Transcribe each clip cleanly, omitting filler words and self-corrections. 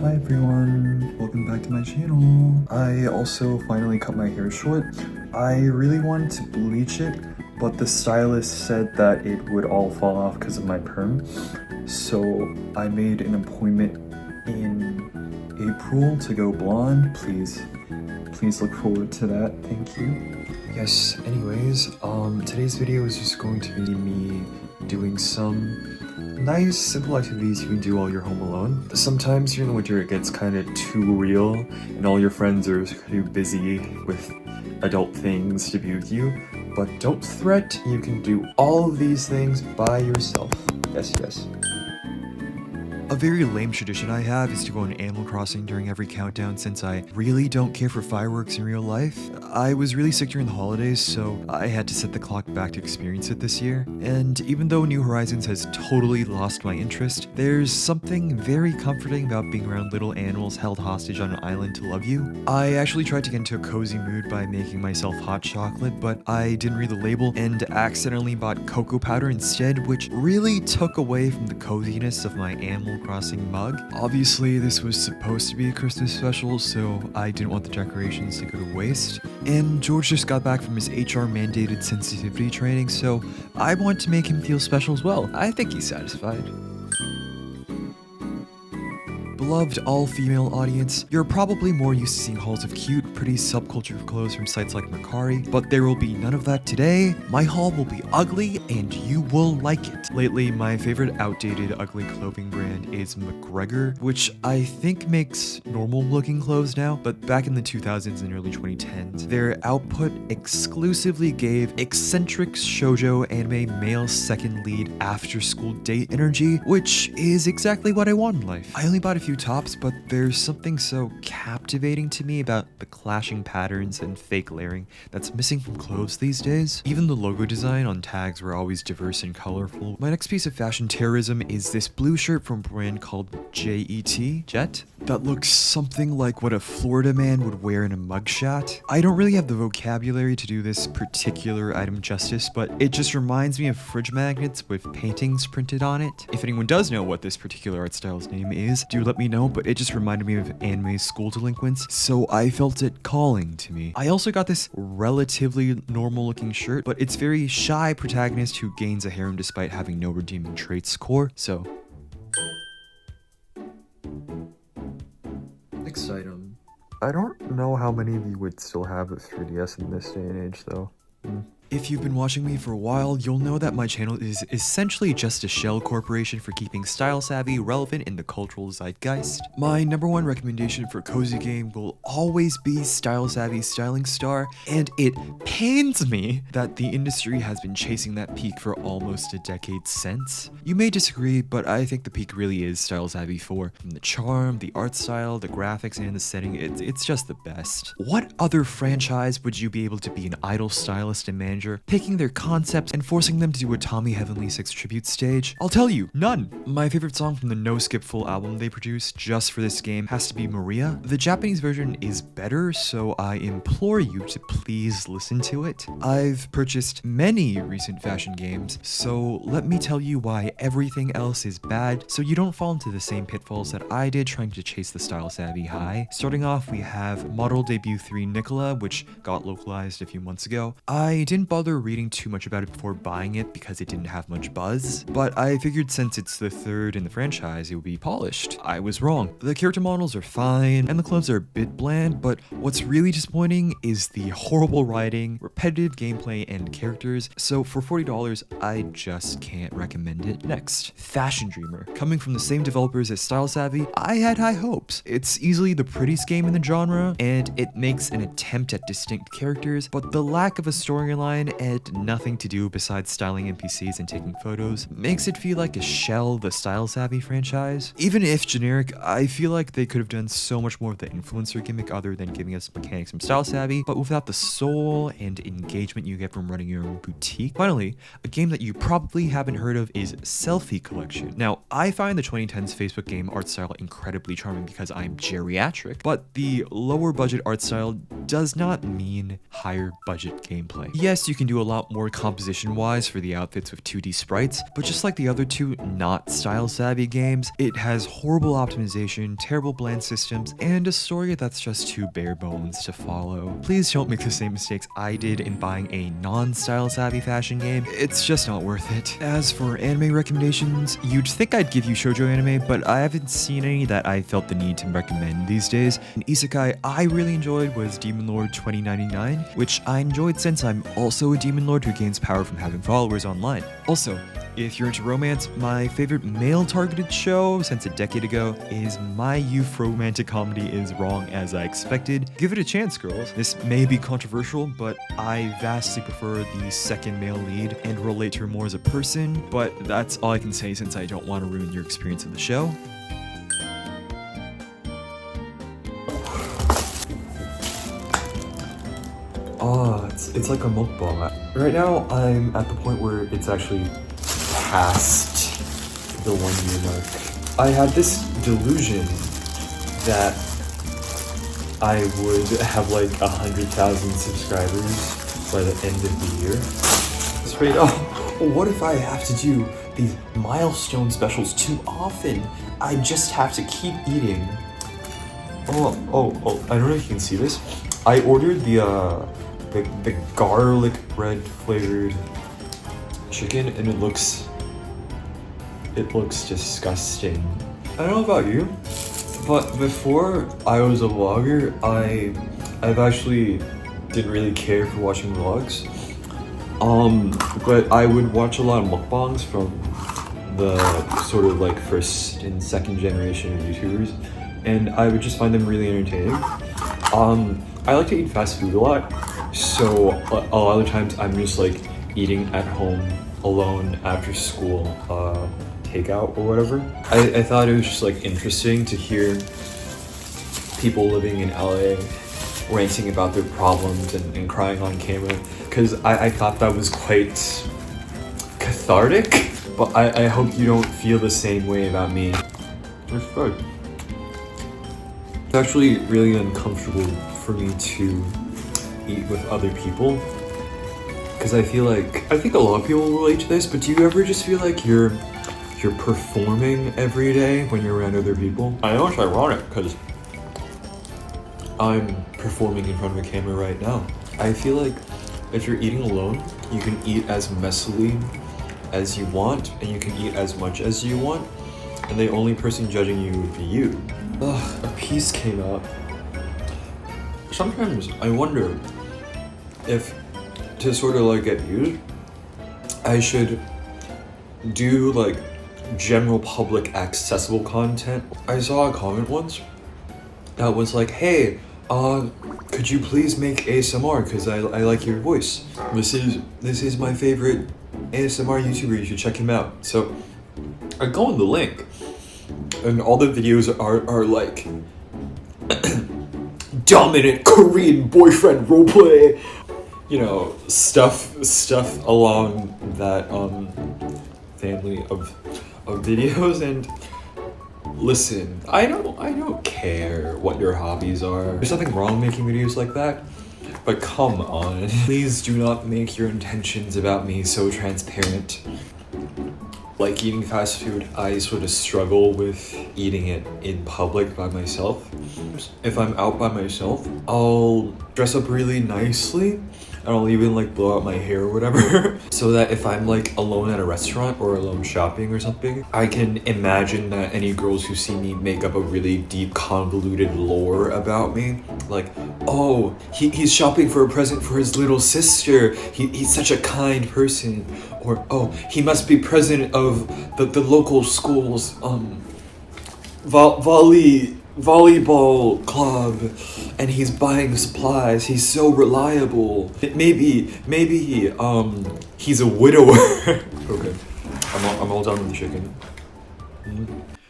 Hi everyone, welcome back to my channel. I also finally cut my hair short. I really wanted to bleach it, but the stylist said that it would all fall off because of my perm. So I made an appointment in April to go blonde. Please look forward to that, thank you. Yes, anyways, today's video is just going to be me doing some nice, simple activities you can do while you're home alone. Sometimes during the winter it gets kind of too real and all your friends are too busy with adult things to be with you, but don't fret, you can do all of these things by yourself. Yes. A very lame tradition I have is to go on Animal Crossing during every countdown since I really don't care for fireworks in real life. I was really sick during the holidays, so I had to set the clock back to experience it this year. And even though New Horizons has totally lost my interest, there's something very comforting about being around little animals held hostage on an island to love you. I actually tried to get into a cozy mood by making myself hot chocolate, but I didn't read the label and accidentally bought cocoa powder instead, which really took away from the coziness of my Animal Crossing mug. Obviously, this was supposed to be a Christmas special, so I didn't want the decorations to go to waste. And George just got back from his HR mandated sensitivity training, so I want to make him feel special as well. I think he's satisfied. Beloved all-female audience, you're probably more used to seeing hauls of cute, pretty subculture clothes from sites like Mercari, but there will be none of that today. My haul will be ugly, and you will like it. Lately, my favorite outdated ugly clothing brand is McGregor, which I think makes normal-looking clothes now, but back in the 2000s and early 2010s, their output exclusively gave eccentric shoujo anime male second lead after-school date energy, which is exactly what I want in life. I only bought a few tops, but there's something so captivating to me about the clashing patterns and fake layering that's missing from clothes these days. Even the logo design on tags were always diverse and colorful. My next piece of fashion terrorism is this blue shirt from a brand called Jet, that looks something like what a Florida man would wear in a mugshot. I don't really have the vocabulary to do this particular item justice, but it just reminds me of fridge magnets with paintings printed on it. If anyone does know what this particular art style's name is, do let me know, but it just reminded me of anime school delinquents, so I felt it calling to me. I also got this relatively normal looking shirt, but it's very shy protagonist who gains a harem despite having no redeeming traits core, so. Next item. I don't know how many of you would still have a 3DS in this day and age though. If you've been watching me for a while, you'll know that my channel is essentially just a shell corporation for keeping style savvy relevant in the cultural zeitgeist. My number one recommendation for cozy game will always be Style Savvy Styling Star, and it pains me that the industry has been chasing that peak for almost a decade since. You may disagree, but I think the peak really is Style Savvy 4. From the charm, the art style, the graphics, and the setting, it's just the best. What other franchise would you be able to be an idol stylist and manager, picking their concepts and forcing them to do a Tommy Heavenly 6 tribute stage? I'll tell you, none. My favorite song from the No Skip full album they produced just for this game has to be Maria. The Japanese version is better, so I implore you to please listen to it. I've purchased many recent fashion games, so let me tell you why everything else is bad, so you don't fall into the same pitfalls that I did trying to chase the style savvy high. Starting off, we have Model Debut 3 Nicola, which got localized a few months ago. I didn't bother reading too much about it before buying it because it didn't have much buzz, but I figured since it's the third in the franchise, it would be polished. I was wrong. The character models are fine, and the clothes are a bit bland, but what's really disappointing is the horrible writing, repetitive gameplay, and characters, so for $40, I just can't recommend it. Next, Fashion Dreamer. Coming from the same developers as Style Savvy, I had high hopes. It's easily the prettiest game in the genre, and it makes an attempt at distinct characters, but the lack of a storyline and nothing to do besides styling NPCs and taking photos makes it feel like a shell the Style Savvy franchise. Even if generic, I feel like they could have done so much more with the influencer gimmick other than giving us mechanics from Style Savvy, but without the soul and engagement you get from running your own boutique. Finally, a game that you probably haven't heard of is Selfie Collection. Now, I find the 2010s Facebook game art style incredibly charming because I'm geriatric, but the lower budget art style does not mean higher budget gameplay. Yes, you can do a lot more composition-wise for the outfits with 2D sprites, but just like the other two not style-savvy games, it has horrible optimization, terrible blend systems, and a story that's just too bare bones to follow. Please don't make the same mistakes I did in buying a non-style savvy fashion game. It's just not worth it. As for anime recommendations, you'd think I'd give you shoujo anime, but I haven't seen any that I felt the need to recommend these days. An isekai I really enjoyed was Demon Lord 2099, which I enjoyed since I'm also a demon lord who gains power from having followers online. Also, if you're into romance, my favorite male-targeted show since a decade ago is My Youth Romantic Comedy Is Wrong As I Expected. Give it a chance, girls. This may be controversial, but I vastly prefer the second male lead and relate to her more as a person, but that's all I can say since I don't want to ruin your experience of the show. Oh, it's like a mukbang. Right now, I'm at the point where it's actually past the 1 year mark. I had this delusion that I would have like 100,000 subscribers by the end of the year. Straight up, what if I have to do these milestone specials too often? I just have to keep eating. Oh, I don't know if you can see this. I ordered the garlic bread flavored chicken and it looks disgusting. I don't know about you, but before I was a vlogger, I've actually didn't really care for watching vlogs. But I would watch a lot of mukbangs from the sort of like first and second generation of YouTubers, and I would just find them really entertaining. I like to eat fast food a lot, so a lot of times I'm just like eating at home alone after school, takeout or whatever. I thought it was just like interesting to hear people living in LA ranting about their problems and crying on camera, because I thought that was quite cathartic, but I hope you don't feel the same way about me. It's good. It's actually really uncomfortable for me to eat with other people, because I think a lot of people relate to this, but do you ever just feel like you're performing every day when you're around other people? I know it's ironic because I'm performing in front of a camera right now. I feel like if you're eating alone, you can eat as messily as you want and you can eat as much as you want, and the only person judging you would be you. Ugh, a piece came up. Sometimes I wonder if, to sort of like get used, I should do like general public accessible content. I saw a comment once that was like, hey, could you please make ASMR because I like your voice. This is my favorite ASMR YouTuber, you should check him out. So I go on the link and all the videos are like dominant Korean boyfriend roleplay, you know, stuff along that family of videos. And listen, I don't care what your hobbies are. There's nothing wrong making videos like that, but come on, please do not make your intentions about me so transparent. Like eating fast food, I sort of struggle with eating it in public by myself. If I'm out by myself, I'll dress up really nicely and I'll even like blow out my hair or whatever so that if I'm like alone at a restaurant or alone shopping or something, I can imagine that any girls who see me make up a really deep convoluted lore about me, like, oh, he's shopping for a present for his little sister, he's such a kind person, or oh, he must be president of the local school's volleyball club, and he's buying supplies, he's so reliable. Maybe he's a widower. Okay, I'm all done with the chicken.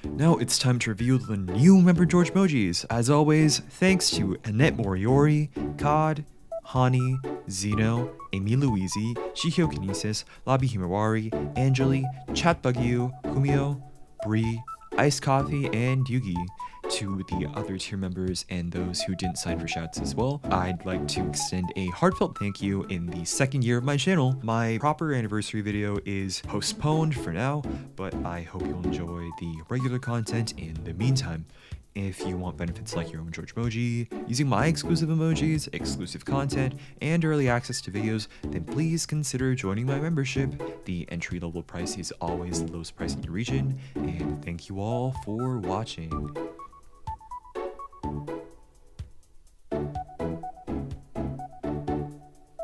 Now it's time to review the new member George Mojis. As always, thanks to Annette Moriori, Cod, Hani, Zeno, Amy Louisi, Shihyo Kinesis, Labi Himawari, Angeli, Chat Bugyu, Kumio, Bree, Iced Coffee, and Yugi. to the other tier members and those who didn't sign for shouts as well. I'd like to extend a heartfelt thank you in the second year of my channel. My proper anniversary video is postponed for now, but I hope you'll enjoy the regular content in the meantime. If you want benefits like your own George emoji, using my exclusive emojis, exclusive content, and early access to videos, then please consider joining my membership. The entry-level price is always the lowest price in your region, and thank you all for watching.